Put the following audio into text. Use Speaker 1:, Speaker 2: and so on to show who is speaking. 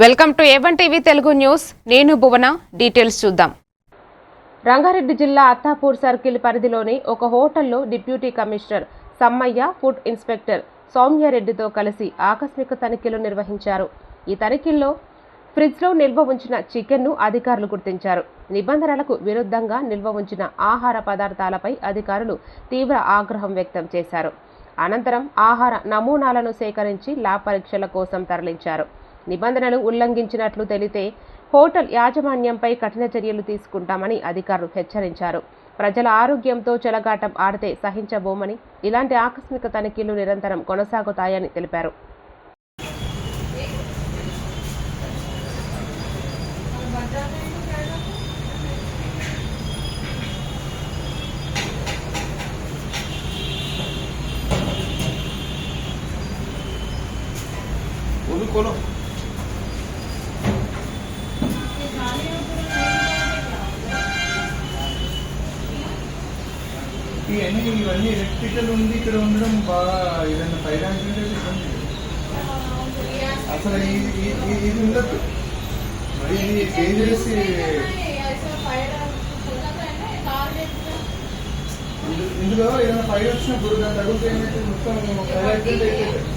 Speaker 1: Welcome to A1 TV Telugu news. నేను భువన. Details చూద్దాం. రంగారెడ్డి జిల్లా అత్తాపూర్ సర్కిల్ పరిధిలోని ఒక హోటల్లో deputy commissioner Sammaiah, food inspector సౌమ్యారెడ్డితో కలిసి ఆకస్మిక తనిఖీలు నిర్వహించారు. ఈ తనిఖీల్లో ఫ్రిడ్జ్లో నిల్వ ఉంచిన చికెన్ను అధికారులు గుర్తించారు. నిబంధనలకు విరుద్ధంగా నిల్వ ఉంచిన ఆహార పదార్థాలపై అధికారులు తీవ్ర ఆగ్రహం వ్యక్తం చేశారు. అనంతరం ఆహార నమూనాలను సేకరించి ల్యాబ్ పరీక్షల కోసం తరలించారు. నిబంధనలు ఉల్లంఘించినట్లు తెలితే హోటల్ యాజమాన్యంపై కఠిన చర్యలు తీసుకుంటామని అధికారులు హెచ్చరించారు. ప్రజల ఆరోగ్యంతో చెలగాటం ఆడితే సహించబోమని, ఇలాంటి ఆకస్మిక తనిఖీలు నిరంతరం కొనసాగుతాయని తెలిపారు.
Speaker 2: ఇవన్నీ ఎలక్ట్రికల్ ఉంది, ఇక్కడ ఉండడం బాగా ఏదైనా ఫైర్ యాక్సిడెంట్ అసలు ఇది ఉండదు. ఇది డేంజరస్. ఇందులో ఏదైనా ఫైర్ వచ్చినప్పుడు దాని తగ్గితే ఏంటంటే మొత్తం ఫైర్ యాక్సిడెంట్ అయిపోతుంది.